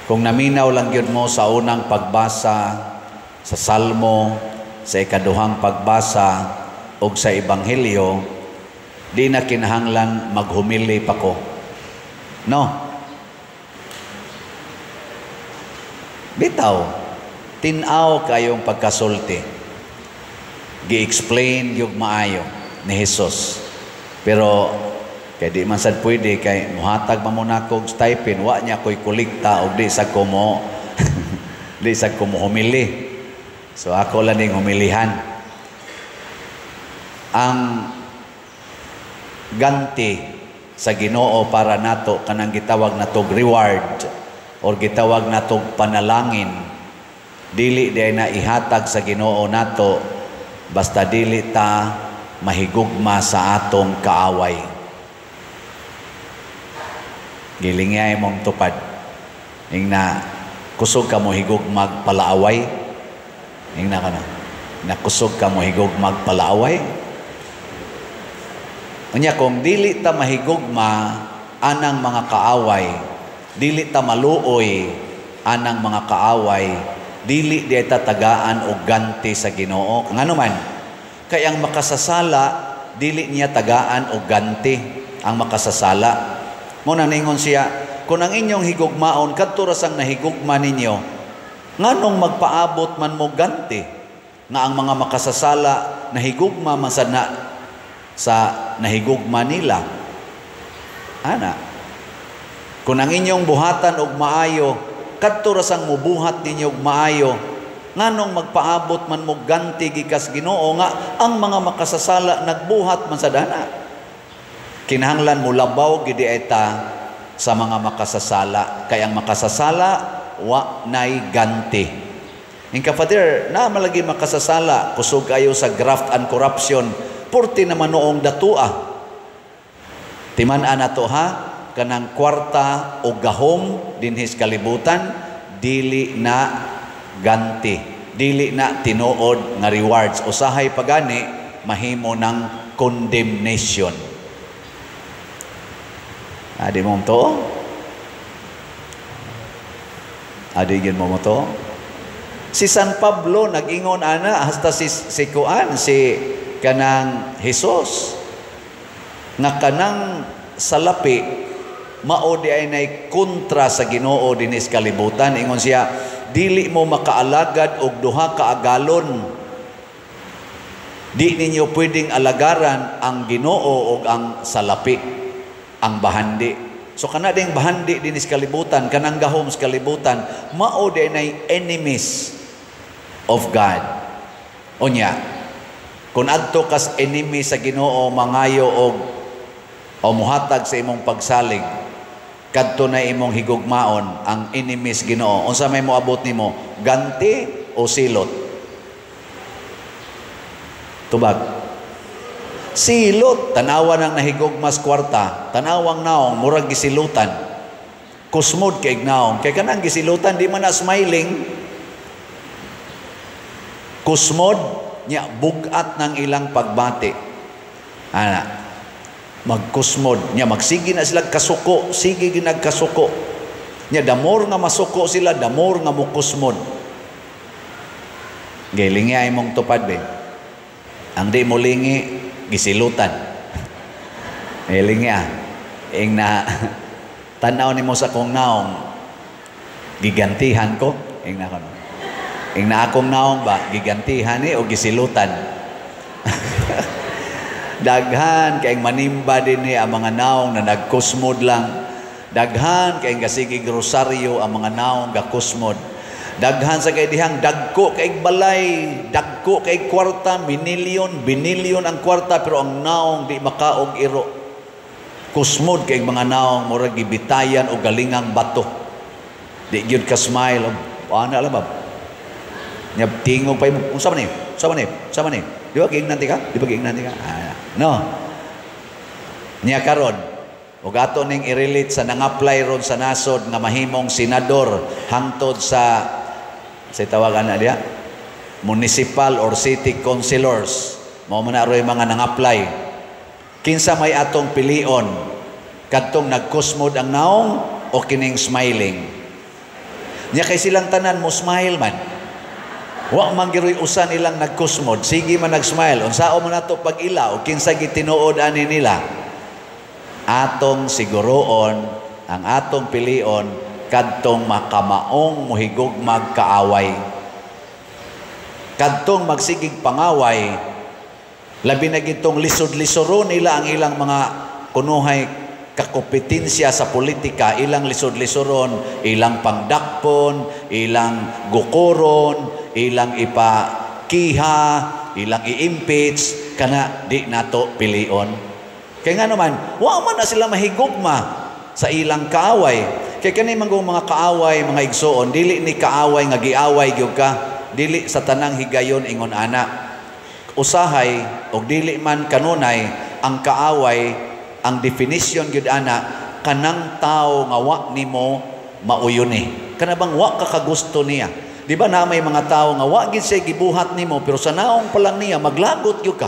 Kung naminaw lang yun mo sa unang pagbasa, sa Salmo, sa ikaduhang pagbasa, o sa Ebanghelyo, di na kinahanglan maghumili pa ko. No? Bitaw, tinaw kayong pagkasulti. Gi-explain yung maayo ni Jesus. Pero, kaya di man sad pwede, kay muhatag mamuna kong stipend, wa niya ko'y kulikta, o di sa kumo, di sa kumo humili. So, ako lang yung humilihan. Ang ganti sa Ginoo para nato, kanang gitawag natog reward, or gitawag natog panalangin, dili di na ihatag sa Ginoo nato, basta dili ta mahigugma sa atong kaaway. Gilingay mong tupad. Ing na kusog ka mo higugmag palaaway. Ing na ka na. Nakusog ka mo higugmag palaaway. Unya kung dili ta mahigugma anang mga kaaway, dili ta maluoy anang mga kaaway, dili di ta tagaan og ganti sa Ginoo. Ngano man, kay ang makasasala dili niya tagaan og ganti ang makasasala. Muna ningon siya, kung ang inyong higugmaon, kadto ra sang nahigugma ninyo, nganong magpaabot man mo ganti, nga ang mga makasasala nahigugma man sa nahigugma nila. Ana, kung ang inyong buhatan og maayo, kadto ra sang mubuhat ninyo og maayo, nganong magpaabot man mo ganti gikas Ginoo nga ang mga makasasala nagbuhat man sa dana. Kinahanglan mo labaw gidi eta sa mga makasasala, kay ang makasasala wa nay ganti. Ing kapatid, na malagi makasasala, kusog kayo sa graft and corruption, purti naman noong datua. Timan-an nato ha, kanang kwarta o gahom dinhis kalibutan, dili na ganti, dili na tinuod nga rewards. Usahay pagani mahimo ng condemnation. Adi mo to? Adi gin mo to? Si San Pablo nag-ingon ana hasta si Kuan, si kanang Jesus, nga kanang salapi mao di ay nay kontra sa Ginoo dinis kalibutan. Ingon siya, dili mo makaalagad og duha ka agalon, di ninyo pwedeng alagaran ang Ginoo og ang salapi, ang bahandi. So kana ding bahandi dinis kalibutan, kanang gahom sa kalibutan, mao di nay enemies of God. Unya, kung adto kas enemy sa Ginoo, mangayo o muhatag sa imong pagsalig, kadto na imong higugmaon ang enemies Ginoo, unsa may moabot nimo, ganti o silot? Tubag. Silot, tanawan ang nahigugmas kwarta, tanawang naong murag gisilutan, kusmod kay naong, kay kanang gisilutan di man na smiling, kusmod nya bugat ng ilang pagbati. Ana, magkusmod nya, magsige na sila kasuko, sige ginagkasuko nya, damor nga masuko sila, damor nga mukusmod. Galingi ay mong tupad be, ang di mo lingi gisilutan. Galingi ing na tanaw ni mo sa kong naong gigantihan ko, ing na kono, ing na akong naong ba gigantihan ni o gisilutan. Daghan kay manimba din ni ang mga naong na nagkusmod lang. Daghan kay gasigig rosaryo ang mga naong gakusmod. Daghan sa kay dihang dagko kay balay, dagko kay kwarta, binilyon ang kwarta, pero ang naong di makaog iro. Kusmod kay mga naong murag gibitayan o galingang bato. Di gyud ka smile, ana lang ba? Nya tingog pa mo, unsa man ni? Unsa man ni? Di ba giingnan ka? Di ba giingnan ka? No. Nya karon, ug ato ning i-relate sa nang-apply ron sa nasod nga mahimong senador hangtod sa tawagan na diya, municipal or city councilors, mao man aroy mga nang-apply. Kinsa may atong pilion, kadtong nagkusmod ang naong o kining smiling? Nya kay silang tanan mo smile man. Wa man giroy usan ilang nagkusmod, sige man nag-smile. Unsao man nato pag ila o kinsa gitinuod ani nila. Atong siguroon, ang atong pilion kadtong makamaong muhigugmag kaaway. Kadtong magsigig pangaway, labi na gitong lisod-lisoron nila ang ilang mga kunuhay kakompetensya sa politika, ilang lisod-lisoron, ilang pangdakpon, ilang gukoron, ilang ipakiha, ilang i-impeach, kana di nato pilion. Kaya nga naman, wa man na sila mahigugma sa ilang kaaway. Kaya kani mga kaaway, mga igsoon, dili ni kaaway nga giaway gyud ka, dili sa tanang higayon ingon ana. Usahay o dili man kanunay ang kaaway, ang definition gyud ana kanang tao nga wa nimo mauyoni. Kana bang wa ka kagusto niya? Di ba na may mga tao nga wa gid siya gibuhat nimo pero sa naong pa lang niya maglagot gyud ka.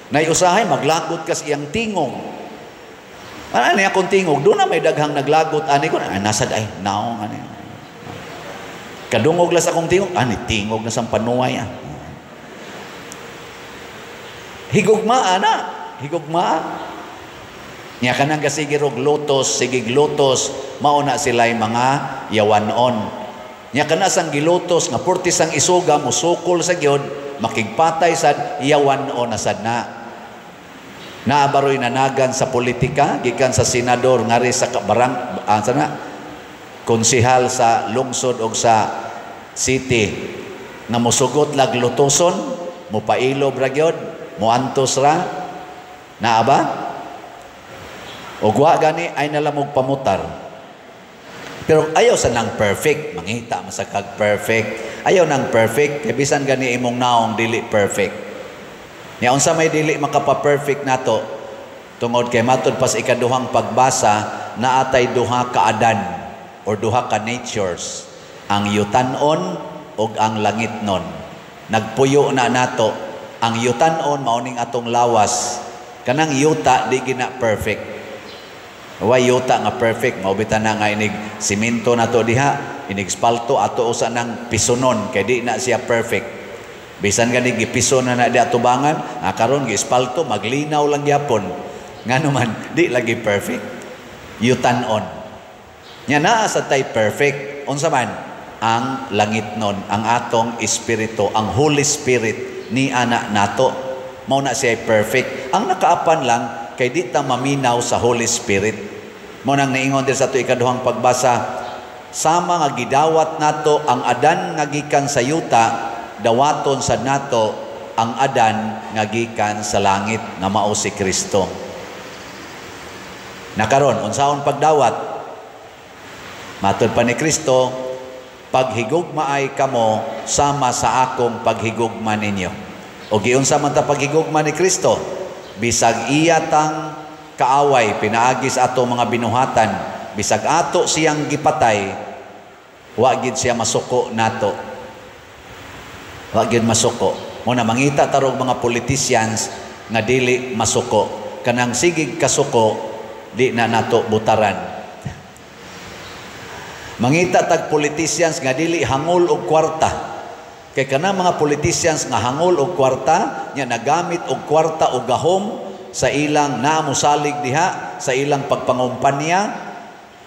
Nay usahay maglagot ka sa iyang tingog. Ano niya kung tingog? Doon na may daghang naglagot ani ko nasad ay naong ani. Kadungog la sa kong tingog, ani tingog na sang panuway Higugma ana, higugma. Nya kanang kasige og lotos, sigig lotos, mauna sila'y mga yawanon. Nya kana sang gilotos nga porti sang isuga musukol sa gyud, makigpatay sad yawanon na sad na. Naabaroy nanagan sa politika, gikan sa senador ngari sa barang konsehal sa lungsod o sa city nga musugot lag lutoson, mupailob ra gyud, muantos ra, naa ba? O wa gani ay nalamog pamutar. Pero ayaw sa nang perfect, mangita masakag perfect. Ayaw nang perfect, kay bisan gani imong naong dili perfect. Nya unsa may dili makapa-perfect nato tungod kay matud pas ikaduhang pagbasa naatay duha ka adan or duha ka natures, ang yutan-on ug ang langitnon. Nagpuyo na nato ang yutan-on mauning atong lawas, kanang yuta di gina perfect. Wa yuta nga perfect, maubitan na nga inig simento nato diha, inig spalto ato usa nang pisunon kay di na siya perfect. Bisan gani gipiso na di atubangan, karon gispalto maglinaw lang gyapon. Ngano man di lagi perfect. Yutan-on. Nya naa sa tay perfect. Unsa man ang langitnon, ang atong espiritu, ang Holy Spirit ni ana nato. Mao na siya perfect. Ang nakaapan lang kay di ta maminaw sa Holy Spirit. Mao nang niingon din sa ato ikaduhang pagbasa, sama nga gidawat nato ang adan nga gikan sa yuta, dawaton sad nato ang adan nga gikan sa langit nga mao si Kristo. Nakaron unsaon pagdawat? Matud pa ni Kristo, paghigugma ay kamo sama sa akong paghigugma ninyo. O giunsa man ta paghigugma ni Kristo? Bisag iya tang kaaway pinaagis ato mga binuhatan, bisag ato siyang gipatay, wa gid siya masuko nato. Wa gyud masuko. Muna mangita tarog mga politicians nga dili masuko. Kanang sigig kasuko di na nato butaran. Mangita tag politicians nga dili hangol og kwarta. Kay kanang mga politicians nga hangol og kwarta, nya nagamit og kwarta og gahom sa ilang naamusalig diha, sa ilang pagpangumpanya,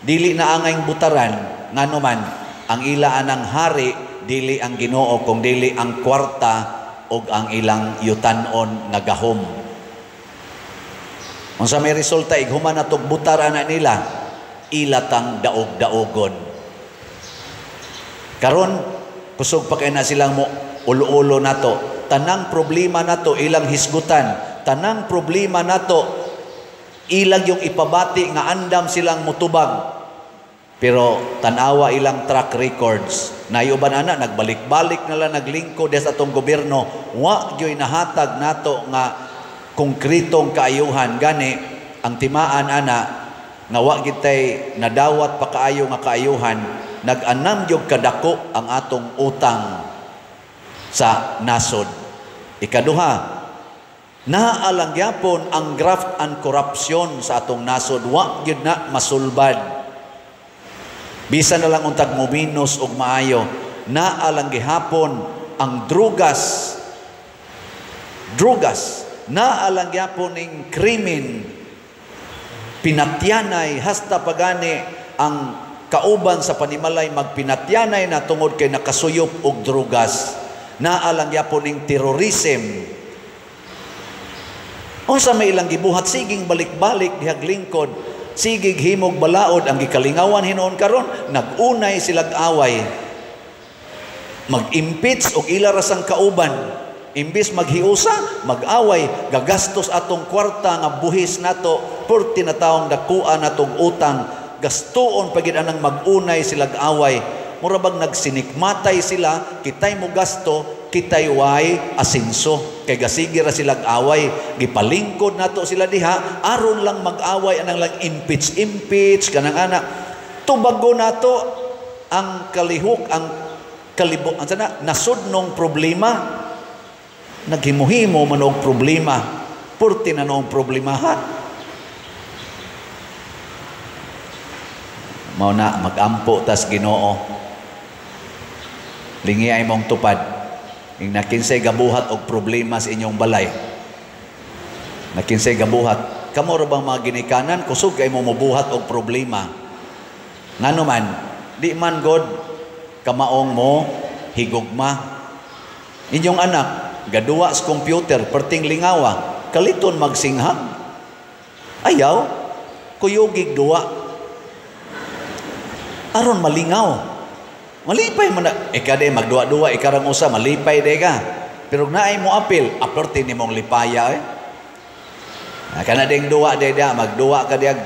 dili na angayng butaran nganuman ang ila anang hari dili ang Ginoo kung dili ang kwarta og ang ilang yutan-on nga gahom. Unsa may resulta ighuman natog butar ana nila, ilatang daog-daogon. Karon kusog pa kay na silang mo ulo-ulo nato. Tanang problema nato ilang hisgutan, tanang problema nato ilang yung ipabati nga andam silang mutubag. Pero tanawa ilang track records, nayuban ana nagbalik-balik na lang naglingkod sa atong gobyerno, wa gyoy nahatag nato nga konkretong kaayuhan. Gani ang timaan ana nga wa gitay nadawat pa kaayo nga kaayuhan, nag-anam gyud kadako ang atong utang sa nasod. Ikaduha, naalang gyapon ang graft and corruption sa atong nasod, wa gyud na masulbad. Bisan na lang untag muminos og maayo, naa lang gihapon ang drugas, naa lang gihapon ning krimen, pinatyanay, hasta pagani ang kauban sa panimalay magpinatyanay na tungod kay nakasuyop og drugas, naa lang gihapon ning terrorism. Unsa may ilang gibuhat, siging balik-balik dihag lingkod, sigig himog balaod ang gikalingawan hinuon karon, nagunay silag away, mag-impeach og ila rasang kauban, imbis maghiusa, mag-away, gagastos atong kwarta nga buhis nato, 40 na taong dakuan natong utang, gastuon pagid anang mag-unay silag away. Murabag nagsinikmatay sila, kitay mo gasto, kitay way asinso, kay gasigi ra silag away, gipalingkod nato sila diha, aron lang mag-away, anang lang impeach kanang ana. Tubago nato ang kalihok, ang kalibo, nasudnong problema, naghimuhimo man og problema, purti na noong problemahan. Mao na magampo tas Ginoo, lingi ay mong tupad, ing nakinsay gabuhat og problema sa inyong balay, nakinsay gabuhat, kamo ra bang mga ginikanan kusog kay mo mobuhat og problema, ngano man di man god kamaong mo higugma. Inyong anak gaduwa sa computer, perting lingawa, kaliton magsinghag, ayaw kuyogig duwa aron malingaw. Malipay man na, ikaw din magduwa-duwa, ikarang usa, malipay din ka. Pero naay mo apil, aperti ni mong lipaya eh. Kana ding duwa din da, magduwa ka diag.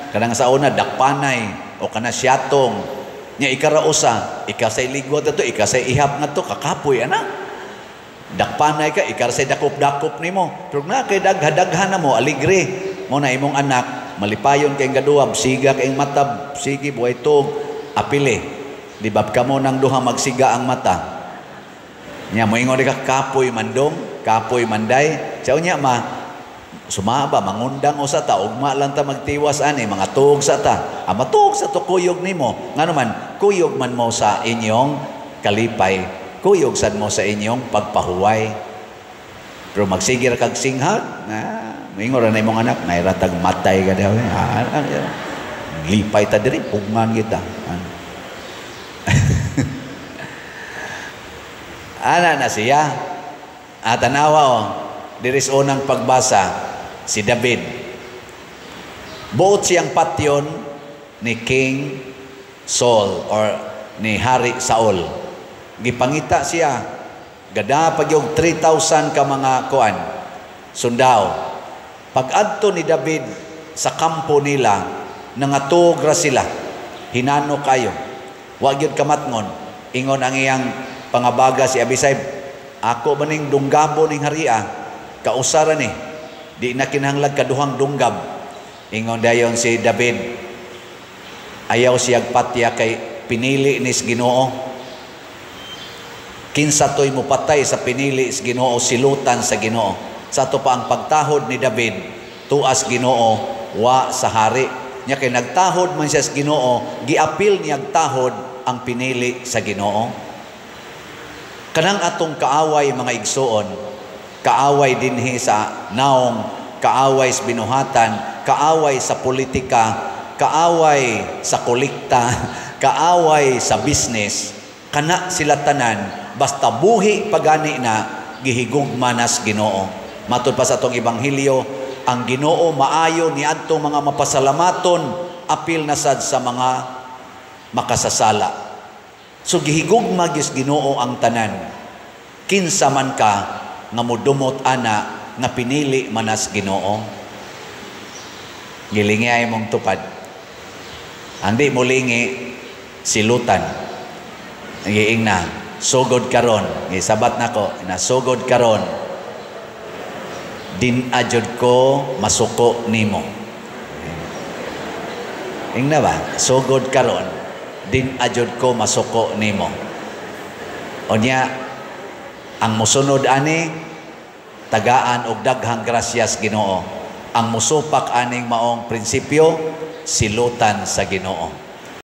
Kanang sa una, dakpanay, o kana siyatong. Nya ikara usa, ikaw sa iligwat na to, ikaw sa ihap na to, kakapoy, ana. Dakpanay ka, ikaw sa dakop-dakop ni mo. Pero na kay dagha-dagha na mo, aligre. Mo na imong anak, malipayon kayong gaduwab, siga kayong matab, sige, buhay tog, apili, di ba ka mo nang duha magsiga ang mata niya, mo ingon ka kapoy mandong, kapoy manday, siya niya sumaba, mangundang usa ta, ugma lang ta magtiwas ani, mga tuog sa ta, matug sa to kuyog nimo, nga naman, kuyog man mo sa inyong kalipay, kuyog sad mo sa inyong pagpahuway, pero magsigir kag singhag, ingon ra na imong anak, nairatag matay ka daw, lipay ta diri, pugman kita. Ana na siya. Tanawa diris unang pagbasa, si David. Buot siyang patyon ni King Saul or ni Hari Saul. Gipangita siya. Gada pag yung 3,000 ka mga kuan, sundao. Pag-adto ni David sa kampo nila, nangatog ra sila, hinano kayo, wag yun kamatngon, ingon ang iyang pangabaga si Abisay, ako maning dunggabo ning haria, kausara ni, di na kinahanglag kaduhang dunggab, ingon dayon si David, ayaw siyag patya kay pinili ni Ginoo, kinsa to'y mupatay sa pinili sa Ginoo, silutan sa Ginoo, sa to pa ang pagtahod ni David, tuas Ginoo, wa sa hari, nya kay nagtahod man siya sa Ginoo, giapil niyag tahod ang pinili sa Ginoo. Kanang atong kaaway mga igsoon, kaaway dinhi sa naong, kaaway sa binuhatan, kaaway sa politika, kaaway sa kolekta, kaaway sa business, kana sila tanan, basta buhi pagani na, gihigugma nas Ginoo. Matud pa sa atong ebanghelyo, ang Ginoo maayo ni adtong mga mapasalamaton, apil na sad sa mga makasasala. So gihigugma gis Ginoo ang tanan. Kinsa man ka nga modumot ana nga pinili manas Ginoo. Gilingi mong tupad. Andi mo lingi silutan. Ngiing na sugod karon, gisabat nako na sugod karon. Din ajud ko masuko nimo. Ingna ba? Sugod karon, din ajud ko masuko nimo. Onya, ang musunod ani, tagaan og daghang grasyas Ginoo. Ang musupak aning maong prinsipyo, silutan sa Ginoo.